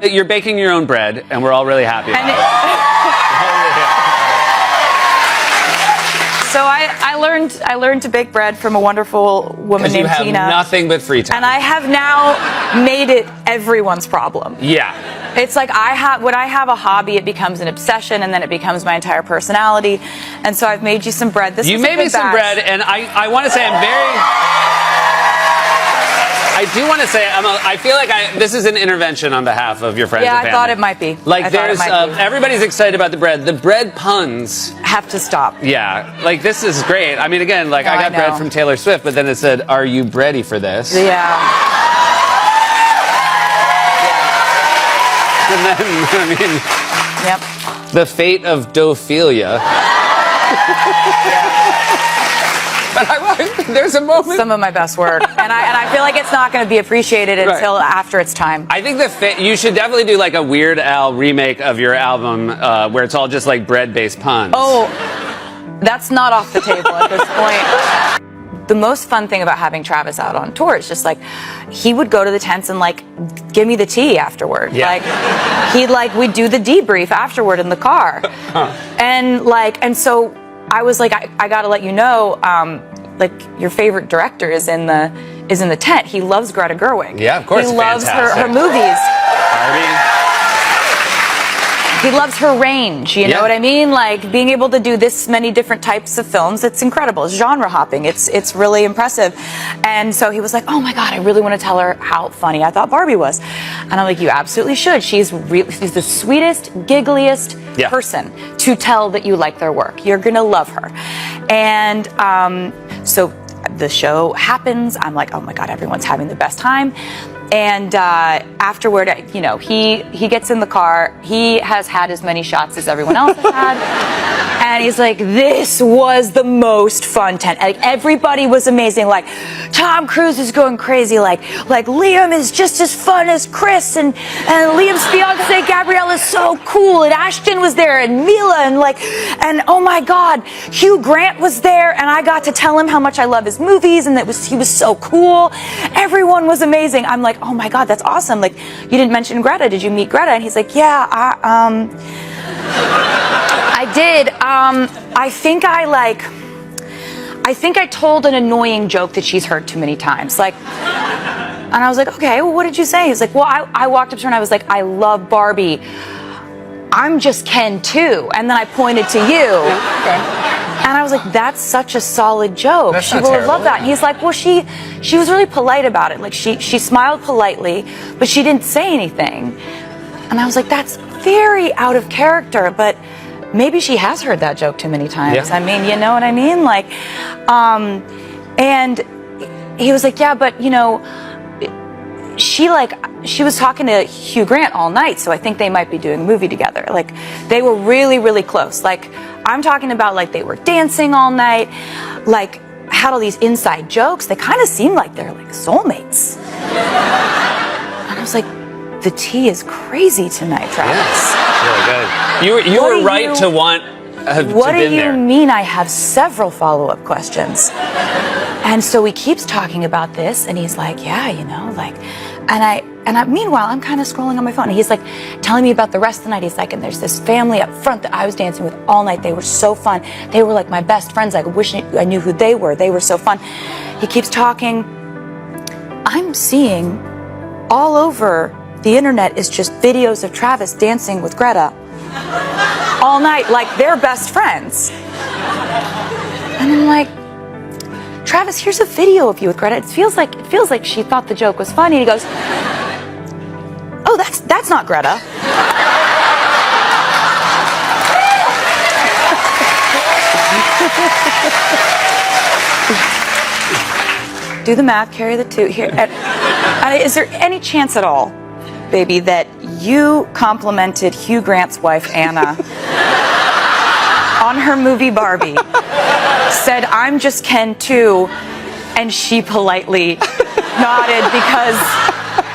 You're baking your own bread, and we're all really happy about it. So I learned to bake bread from a wonderful woman named Tina. You have nothing but free time. And I have now made it everyone's problem. Yeah. It's like when I have a hobby, it becomes an obsession, and then it becomes my entire personality. And so I've made you some bread. You made me some bread, and I want to say I do want to say I feel like this is an intervention on behalf of your friends and family. Yeah, I thought it might be. Like everybody's excited about the bread. The bread puns have to stop. Yeah, like this is great. I mean, again, like I got bread from Taylor Swift, but then it said, "Are you ready for this?" Yeah. And then, I mean, yep. The fate of Dophilia. But there's a moment. Some of my best work, and I feel like it's not going to be appreciated until after its time. I think you should definitely do like a Weird Al remake of your album where it's all just like bread-based puns. Oh, that's not off the table at this point. The most fun thing about having Travis out on tour is just like he would go to the tents and like give me the tea afterward. Yeah. We'd do the debrief afterward in the car. And so I was like, I got to let you know, like your favorite director is in the tent. He loves Greta Gerwig. Yeah, of course. He loves her movies. Barbie. He loves her range, you know what I mean? Like being able to do this many different types of films, it's incredible. It's genre hopping. It's really impressive. And so he was like, "Oh my God, I really want to tell her how funny I thought Barbie was." And I'm like, "You absolutely should. She's the sweetest, giggliest person to tell that you like their work. You're gonna love her." And so the show happens. I'm like, "Oh my God, everyone's having the best time." And afterward, you know, he gets in the car. He has had as many shots as everyone else has had. And he's like, "This was the most fun tent. Like, everybody was amazing. Like, Tom Cruise is going crazy. Like Liam is just as fun as Chris. And Liam's fiancé, Gabrielle, is so cool. And Ashton was there. And Mila. And oh my God, Hugh Grant was there. And I got to tell him how much I love his movies. And he was so cool. Everyone was amazing." I'm like, "Oh my God, that's awesome. Like, you didn't mention Greta. Did you meet Greta?" And he's like, "Yeah, I did. I think I told an annoying joke that she's heard too many times. Like," and I was like, "Okay, well, what did you say?" He's like, "Well, I walked up to her and I was like, 'I love Barbie. I'm just Ken too.' And then I pointed to you." And I was like, "That's such a solid joke. She will love that." And he's like, "Well, she was really polite about it. Like she smiled politely, but she didn't say anything." And I was like, "That's very out of character, but maybe she has heard that joke too many times." Yeah. I mean, you know what I mean? Like, and he was like, "Yeah, but you know, she was talking to Hugh Grant all night, so I think they might be doing a movie together." Like, they were really, really close. Like, I'm talking about like they were dancing all night, like had all these inside jokes. They kind of seemed like they're like soulmates. And I was like, the tea is crazy tonight, Travis. Yes, really good. You were right to want to What been do you there. mean? I have several follow-up questions. And so he keeps talking about this, and he's like, "Yeah, you know, like," and I meanwhile, I'm kind of scrolling on my phone, and he's like telling me about the rest of the night. He's like, "And there's this family up front that I was dancing with all night. They were so fun. They were like my best friends. I wish I knew who they were. They were so fun." He keeps talking. I'm seeing all over the internet is just videos of Travis dancing with Greta all night, like they're best friends. And I'm like, "Travis, here's a video of you with Greta. It feels like she thought the joke was funny." And he goes, "Oh, that's not Greta." Do the math, carry the two here. Is there any chance at all, baby, that you complimented Hugh Grant's wife, Anna, on her movie Barbie, said, "I'm just Ken too," and she politely nodded because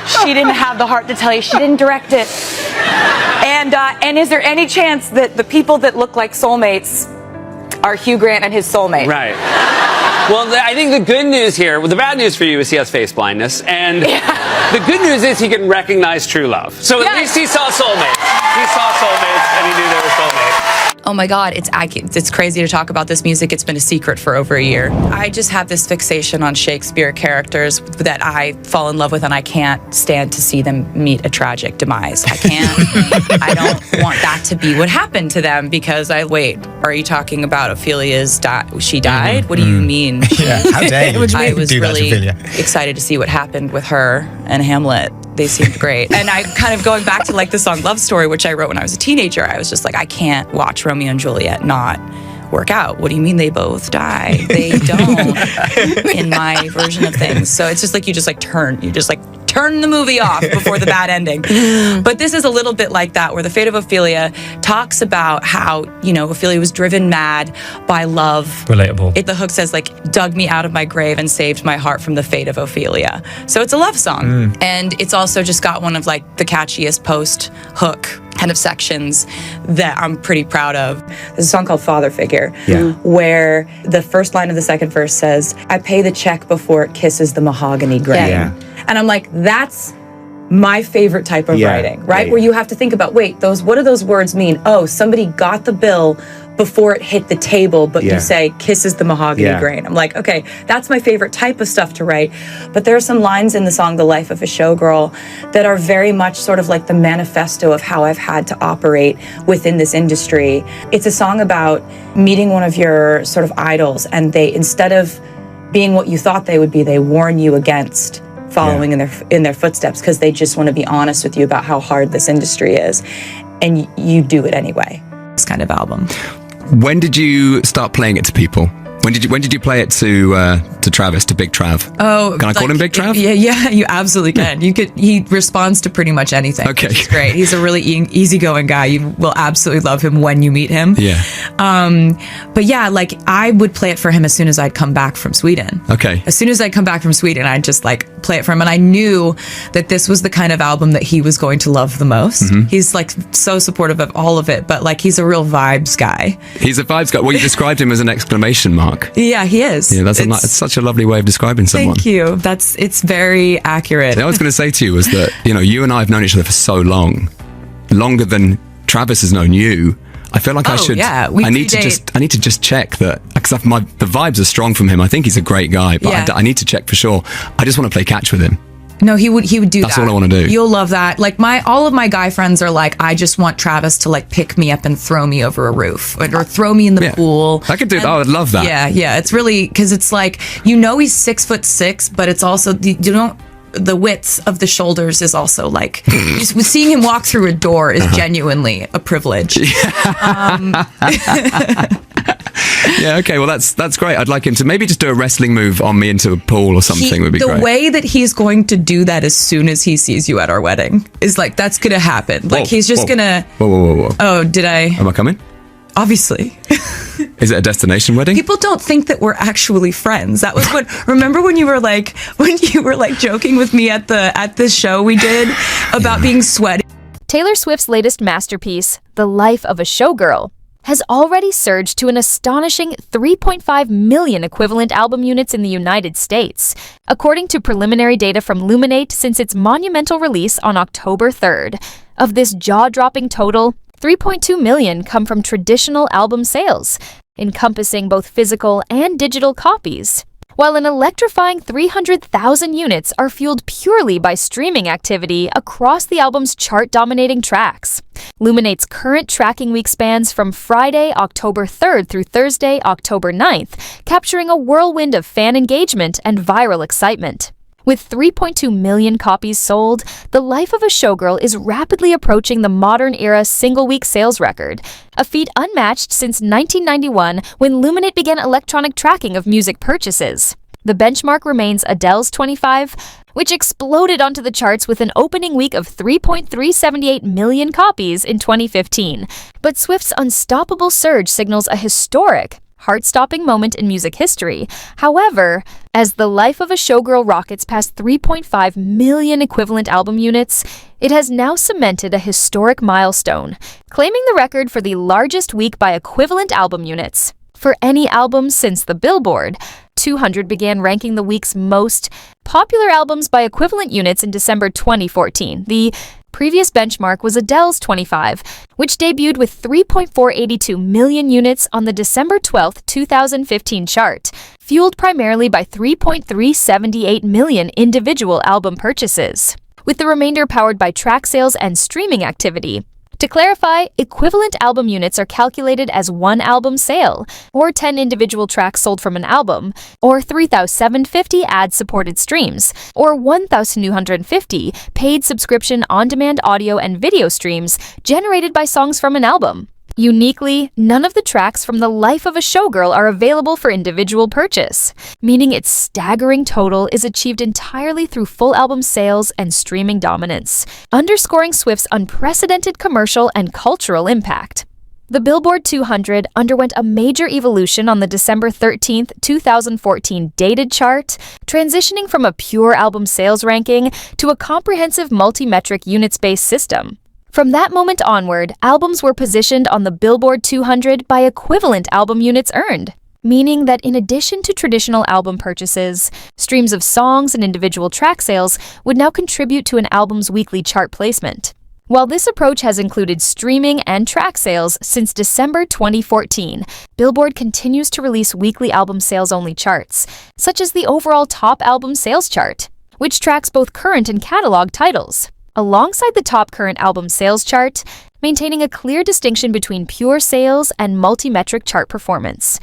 she didn't have the heart to tell you she didn't direct it? And is there any chance that the people that look like soulmates are Hugh Grant and his soulmate? Right. Well, I think the good news here, well, the bad news for you is he has face blindness, and the good news is he can recognize true love. So at least he saw soulmates. He saw soulmates, and he knew they were soulmates. Oh my God, it's crazy to talk about this music. It's been a secret for over a year. I just have this fixation on Shakespeare characters that I fall in love with, and I can't stand to see them meet a tragic demise. I can't. I don't want that to be what happened to them, because wait, are you talking about Ophelia's she died? What do you mean? Yeah, how dare you? I was really excited to see what happened with her and Hamlet. They seemed great. And I kind of going back to like the song Love Story, which I wrote when I was a teenager, I was just like, I can't watch Romeo and Juliet not work out. What do you mean they both die? They don't in my version of things. So it's just like you just turn the movie off before the bad ending. But this is a little bit like that, where the fate of Ophelia talks about how, Ophelia was driven mad by love. Relatable. The hook says dug me out of my grave and saved my heart from the fate of Ophelia. So it's a love song. And it's also just got one of the catchiest post hook kind of sections that I'm pretty proud of. There's a song called Father Figure, where the first line of the second verse says, I pay the check before it kisses the mahogany grain. Yeah. And I'm like, that's my favorite type of writing, right? Where you have to think about, what do those words mean? Oh, somebody got the bill before it hit the table, but you say kisses the mahogany grain. I'm like, okay, that's my favorite type of stuff to write. But there are some lines in the song, The Life of a Showgirl, that are very much sort of like the manifesto of how I've had to operate within this industry. It's a song about meeting one of your sort of idols, and they, instead of being what you thought they would be, they warn you against following in their footsteps, because they just want to be honest with you about how hard this industry is, and you do it anyway. This kind of album. When did you start playing it to people? When did you play it to Travis, to Big Trav? Oh, can I call him Big Trav? Yeah, you absolutely can. He responds to pretty much anything. Okay, which is great. He's a really easygoing guy. You will absolutely love him when you meet him. Yeah. But yeah, I would play it for him as soon as I'd come back from Sweden. Okay. As soon as I'd come back from Sweden, I'd just play it for him, and I knew that this was the kind of album that he was going to love the most. He's so supportive of all of it, but he's a real vibes guy. He's a vibes guy. Well, you described him as an exclamation mark. Yeah, he is. Yeah, it's such a lovely way of describing someone. Thank you. It's very accurate. What I was going to say to you was that, you and I have known each other for so long, longer than Travis has known you. I feel like I should. Yeah, I need to just check that, because the vibes are strong from him. I think he's a great guy, but I need to check for sure. I just want to play catch with him. No, he would do that. That's all I want to do. You'll love that. All of my guy friends are I just want Travis to pick me up and throw me over a roof, or throw me in the pool. I could do that. I would love that. Yeah. It's really, because it's he's 6'6", but it's also, the width of the shoulders is also just seeing him walk through a door is genuinely a privilege. Yeah, okay, well that's great. I'd like him to maybe just do a wrestling move on me into a pool or something would be great. The way that he's going to do that as soon as he sees you at our wedding is that's going to happen. He's just going to... Whoa. Oh, did I... Am I coming? Obviously. Is it a destination wedding? People don't think that we're actually friends. That was remember when you were joking with me at this show we did about being sweaty? Taylor Swift's latest masterpiece, The Life of a Showgirl, has already surged to an astonishing 3.5 million equivalent album units in the United States, according to preliminary data from Luminate since its monumental release on October 3rd. Of this jaw-dropping total, 3.2 million come from traditional album sales, encompassing both physical and digital copies, while an electrifying 300,000 units are fueled purely by streaming activity across the album's chart-dominating tracks. Luminate's current tracking week spans from Friday, October 3rd through Thursday, October 9th, capturing a whirlwind of fan engagement and viral excitement. With 3.2 million copies sold, The Life of a Showgirl is rapidly approaching the modern-era single-week sales record, a feat unmatched since 1991 when Luminate began electronic tracking of music purchases. The benchmark remains Adele's 25, which exploded onto the charts with an opening week of 3.378 million copies in 2015. But Swift's unstoppable surge signals a historic, heart-stopping moment in music history. However, as The Life of a Showgirl rockets past 3.5 million equivalent album units, it has now cemented a historic milestone, claiming the record for the largest week by equivalent album units for any album since the Billboard, 200 began ranking the week's most popular albums by equivalent units in December 2014. The previous benchmark was Adele's 25, which debuted with 3.482 million units on the December 12, 2015 chart, fueled primarily by 3.378 million individual album purchases, with the remainder powered by track sales and streaming activity. To clarify, equivalent album units are calculated as one album sale, or 10 individual tracks sold from an album, or 3,750 ad-supported streams, or 1,250 paid subscription on-demand audio and video streams generated by songs from an album. Uniquely, none of the tracks from The Life of a Showgirl are available for individual purchase, meaning its staggering total is achieved entirely through full album sales and streaming dominance, underscoring Swift's unprecedented commercial and cultural impact. The Billboard 200 underwent a major evolution on the December 13, 2014 dated chart, transitioning from a pure album sales ranking to a comprehensive multi-metric units-based system. From that moment onward, albums were positioned on the Billboard 200 by equivalent album units earned, meaning that in addition to traditional album purchases, streams of songs and individual track sales would now contribute to an album's weekly chart placement. While this approach has included streaming and track sales since December 2014, Billboard continues to release weekly album sales-only charts, such as the overall Top Album Sales chart, which tracks both current and catalog titles, alongside the top current album sales chart, maintaining a clear distinction between pure sales and multi-metric chart performance.